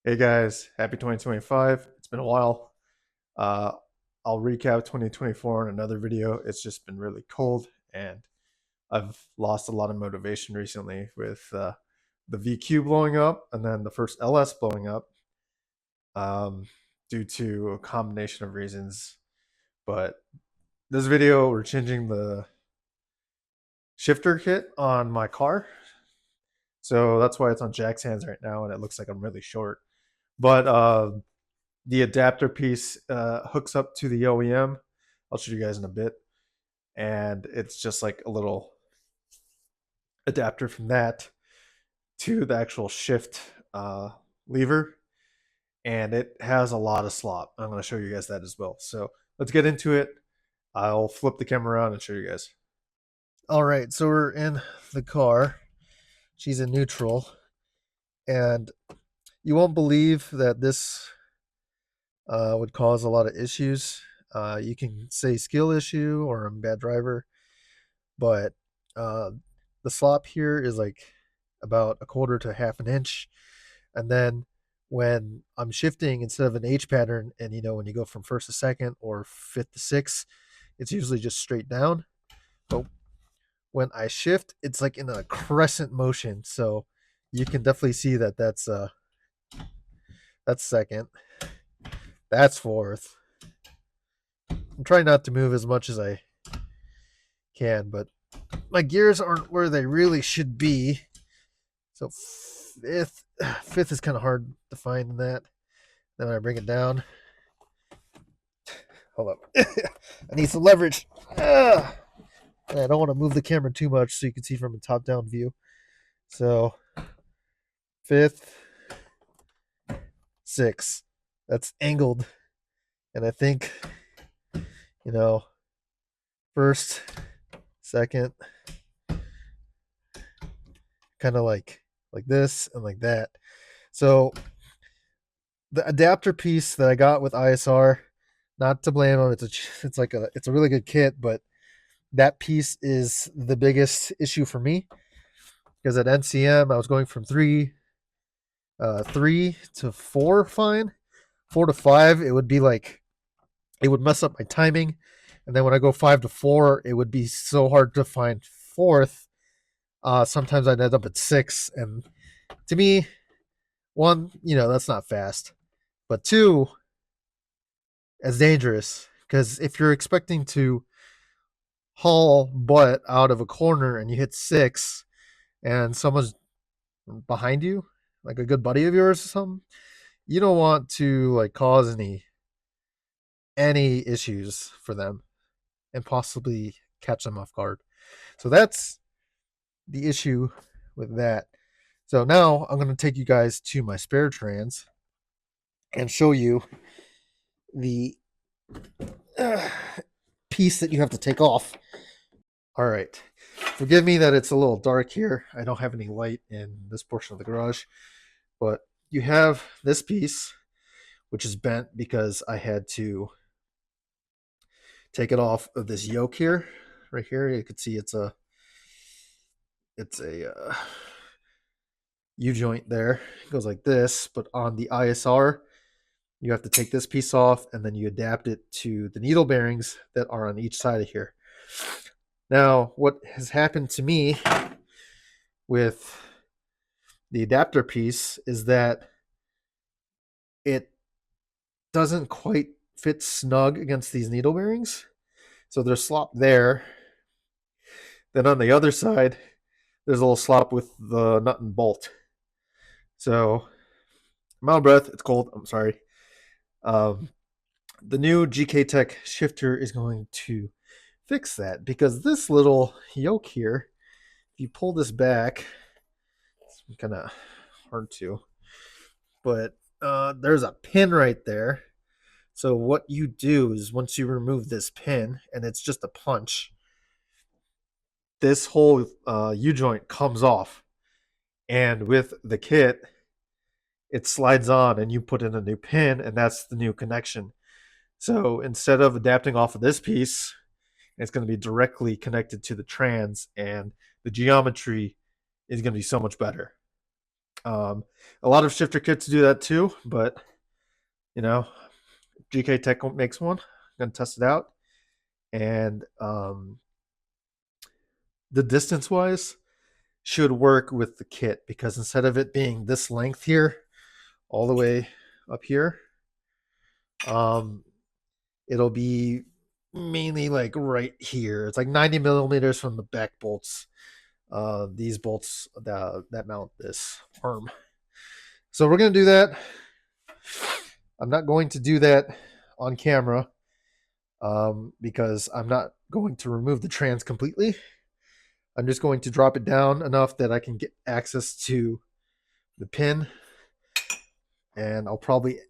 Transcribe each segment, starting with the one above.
Hey guys, happy 2025. It's been a while. Uh, I'll recap 2024 in another video. It's just been really cold and I've lost a lot of motivation recently with the VQ blowing up and then the first LS blowing up um, due to a combination of reasons. But this video, we're changing the shifter kit on my car. So that's why it's on Jack's hands right now and it looks like I'm really short. But the adapter piece hooks up to the OEM. I'll show you guys in a bit. And it's just like a little adapter from that to the actual shift lever. And it has a lot of slop. I'm going to show you guys that as well. So let's get into it. I'll flip the camera around and show you guys. All right, so we're in the car. She's in neutral. And you won't believe that this would cause a lot of issues. You can say skill issue or I'm a bad driver, but the slop here is like about a quarter to half an inch. And then when I'm shifting instead of an H pattern, and when you go from first to second or fifth to sixth, it's usually just straight down. But when I shift, it's like in a crescent motion. So you can definitely see that that's second. That's fourth. I'm trying not to move as much as I can, but my gears aren't where they really should be. So fifth is kind of hard to find in that. Then when I bring it down, hold up, I need some leverage. And I don't want to move the camera too much so you can see from a top-down view. So fifth, sixth, that's angled, and I think first, second, kind of like this and like that. So the adapter piece that I got with ISR, not to blame them, it's a really good kit, but that piece is the biggest issue for me because at NCM I was going from three to four fine, 4 to 5 it would be like it would mess up my timing, and then when I go 5 to 4 it would be so hard to find fourth. Sometimes I'd end up at 6, and to me, one, that's not fast, but two, it's dangerous because if you're expecting to haul butt out of a corner and you hit 6 and someone's behind you, like a good buddy of yours or something, you don't want to like cause any issues for them and possibly catch them off guard. So that's the issue with that. So now I'm going to take you guys to my spare trans and show you the piece that you have to take off. All right. Forgive me that it's a little dark here. I don't have any light in this portion of the garage, but you have this piece, which is bent because I had to take it off of this yoke here. Right here, you can see it's a U-joint there. It goes like this, but on the ISR, you have to take this piece off and then you adapt it to the needle bearings that are on each side of here. Now, what has happened to me with the adapter piece is that it doesn't quite fit snug against these needle bearings. So there's slop there. Then on the other side, there's a little slop with the nut and bolt. So I'm out of breath. It's cold. I'm sorry. The new GKTech shifter is going to fix that because this little yoke here, if you pull this back, it's kind of hard to, but there's a pin right there. So what you do is once you remove this pin, and it's just a punch, this whole U-joint comes off. And with the kit, it slides on and you put in a new pin, and that's the new connection. So instead of adapting off of this piece, it's going to be directly connected to the trans, and the geometry is going to be so much better. A lot of shifter kits do that too, but you know, GKTech makes one. I'm gonna test it out, and the distance wise should work with the kit because instead of it being this length here, all the way up here, it'll be mainly like right here. It's like 90 millimeters from the back bolts. These bolts that mount this arm. So we're gonna do that. I'm not going to do that on camera because I'm not going to remove the trans completely. I'm just going to drop it down enough that I can get access to the pin, and I'll probably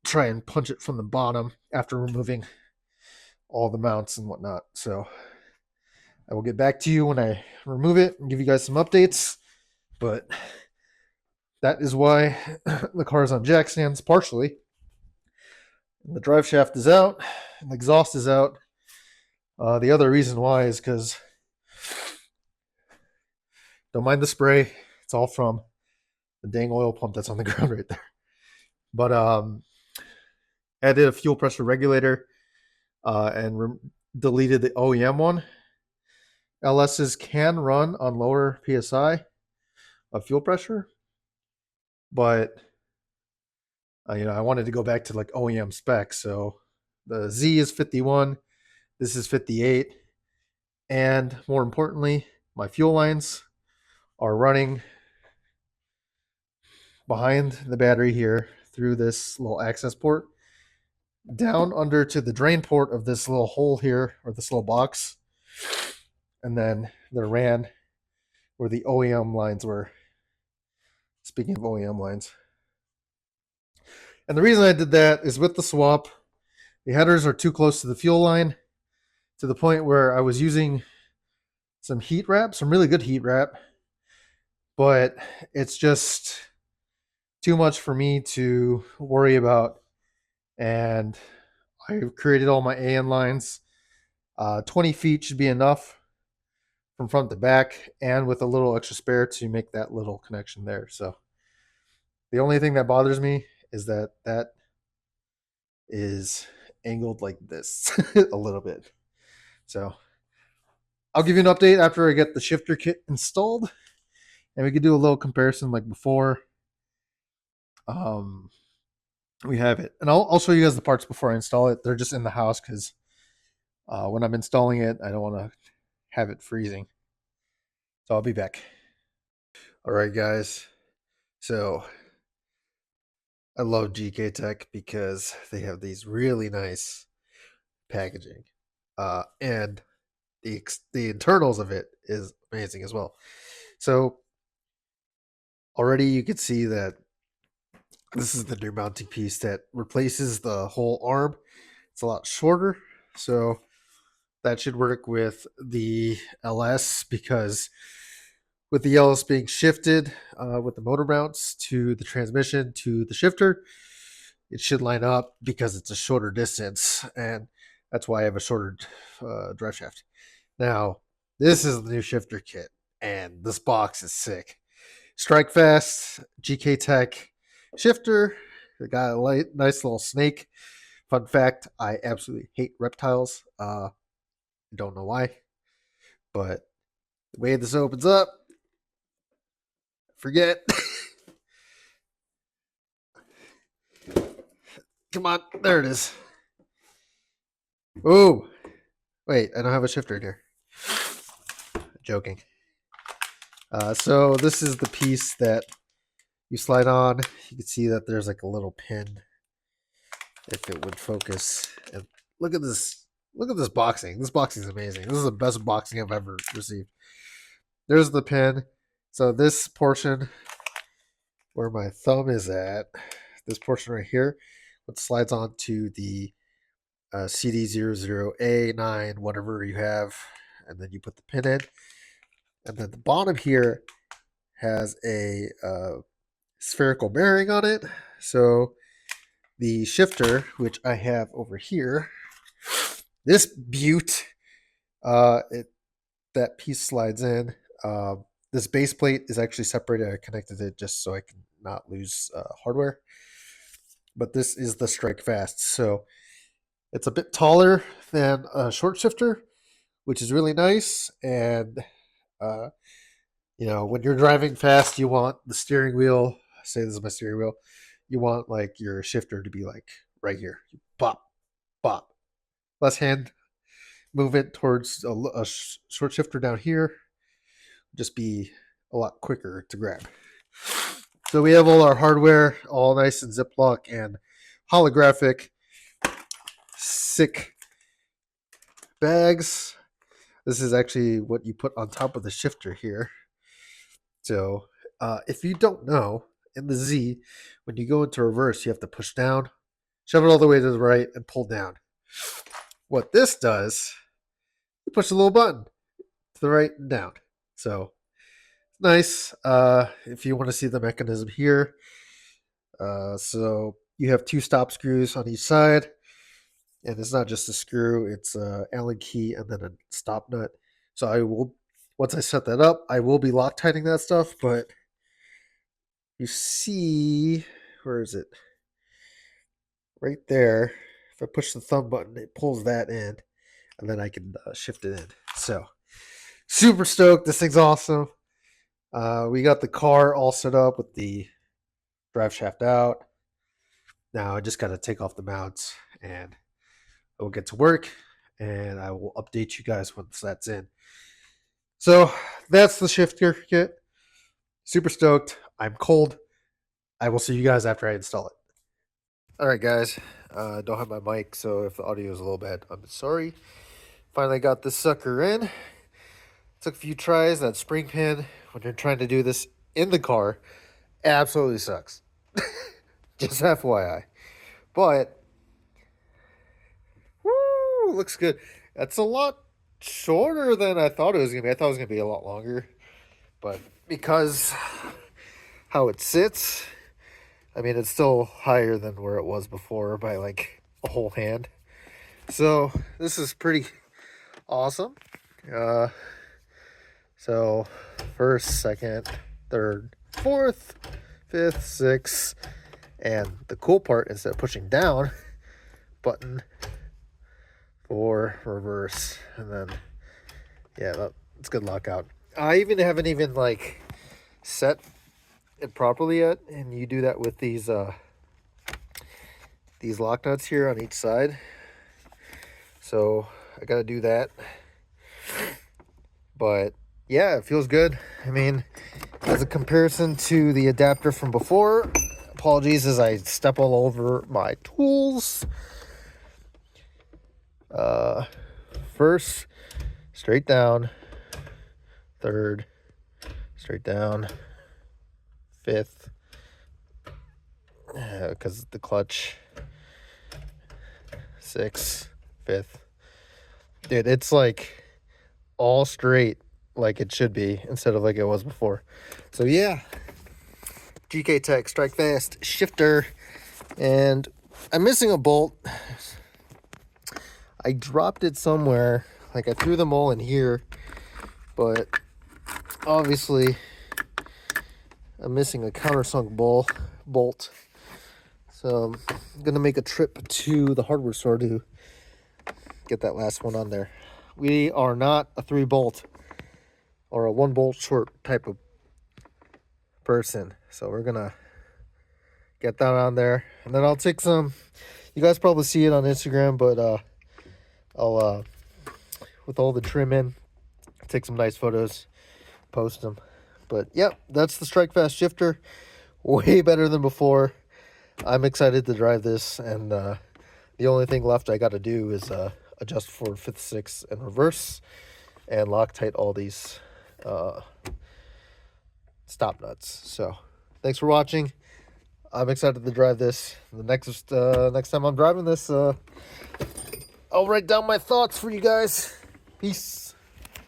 try and punch it from the bottom after removing all the mounts and whatnot. So I will get back to you when I remove it and give you guys some updates. But that is why the car is on jack stands, partially. And the drive shaft is out, and the exhaust is out. The other reason why is because don't mind the spray. It's all from the dang oil pump that's on the ground right there. But added a fuel pressure regulator and deleted the OEM one. LSs can run on lower PSI of fuel pressure, but I wanted to go back to like OEM specs. So the Z is 51, this is 58, and more importantly, my fuel lines are running behind the battery here through this little access port down under to the drain port of this little hole here, or this little box, and then they're ran where the OEM lines were. Speaking of OEM lines, and the reason I did that is with the swap, the headers are too close to the fuel line to the point where I was using some heat wrap, some really good heat wrap, but it's just too much for me to worry about. And I created all my AN lines. 20 feet should be enough from front to back, and with a little extra spare to make that little connection there. So the only thing that bothers me is that that is angled like this a little bit. So I'll give you an update after I get the shifter kit installed, and we could do a little comparison like before. We have it, and I'll show you guys the parts before I install it. They're just in the house because when I'm installing it, I don't want to have it freezing. So I'll be back. All right, guys. So I love GKTech because they have these really nice packaging, and the internals of it is amazing as well. So already you can see that this is the new mounting piece that replaces the whole arm. It's a lot shorter, so that should work with the LS, because with the LS being shifted with the motor mounts to the transmission to the shifter, it should line up because it's a shorter distance, and that's why I have a shorter drive shaft. Now, this is the new shifter kit, and this box is sick. Strike fast, GKTech shifter. It got a nice little snake. Fun fact, I absolutely hate reptiles. Don't know why, but the way this opens up, forget. Come on, there it is. Oh, wait, I don't have a shifter in here. Joking. So this is the piece that you slide on. You can see that there's like a little pin, if it would focus. And look at this. Look at this boxing. This boxing is amazing. This is the best boxing I've ever received. There's the pin. So this portion where my thumb is at, this portion right here, what slides onto the CD00A9, whatever you have, and then you put the pin in. And then the bottom here has a spherical bearing on it. So the shifter, which I have over here, this beaut, that piece slides in. This base plate is actually separated. I connected it just so I can not lose hardware. But this is the Strike Fast, so it's a bit taller than a short shifter, which is really nice. And when you're driving fast, you want the steering wheel. Say this is my steering wheel. You want like your shifter to be like right here. Bop, bop. Less hand movement towards a short shifter down here. Just be a lot quicker to grab. So we have all our hardware all nice and Ziploc and holographic. Sick bags. This is actually what you put on top of the shifter here. So if you don't know, in the Z, when you go into reverse, you have to push down, shove it all the way to the right, and pull down. What this does, you push a little button to the right and down. So it's nice. If you want to see the mechanism here, so you have 2 stop screws on each side. And it's not just a screw, it's an Allen key and then a stop nut. So I will, once I set that up, I will be Loctiting that stuff, but you see, where is it? Right there. If I push the thumb button, it pulls that in, and then I can shift it in. So, super stoked. This thing's awesome. We got the car all set up with the drive shaft out. Now I just got to take off the mounts and I will get to work, and I will update you guys once that's in. So that's the shifter kit. Super stoked. I'm cold. I will see you guys after I install it. All right, guys. I don't have my mic, so if the audio is a little bad, I'm sorry. Finally got this sucker in. Took a few tries. That spring pin, when you're trying to do this in the car, absolutely sucks. Just FYI. But looks good. That's a lot shorter than I thought it was going to be. I thought it was going to be a lot longer. But because how it sits, I mean, it's still higher than where it was before by like a whole hand. So this is pretty awesome. So first, second, third, fourth, fifth, sixth. And the cool part, instead of pushing down, button for reverse, and then it's good lockout. I haven't even like set it properly yet, and you do that with these lock nuts here on each side. So I gotta do that. But yeah, it feels good. I mean, as a comparison to the adapter from before, apologies as I step all over my tools. First, straight down. Third, straight down. Fifth, because the clutch. Sixth, fifth. Dude, it's like all straight like it should be instead of like it was before. So yeah, GKTech Strike Fast shifter, and I'm missing a bolt. I dropped it somewhere, like I threw them all in here, but obviously I'm missing a countersunk bolt. So I'm gonna make a trip to the hardware store to get that last one on there. We are not a 3-bolt or a 1-bolt short type of person, so we're gonna get that on there, and then I'll take some. You guys probably see it on Instagram, but I'll with all the trim in, take some nice photos, post them. But yep, that's the Strike Fast shifter. Way better than before. I'm excited to drive this, and the only thing left I got to do is adjust for 5th, 6th, and reverse, and Loctite all these stop nuts. So thanks for watching. I'm excited to drive this. The next time I'm driving this, I'll write down my thoughts for you guys. Peace.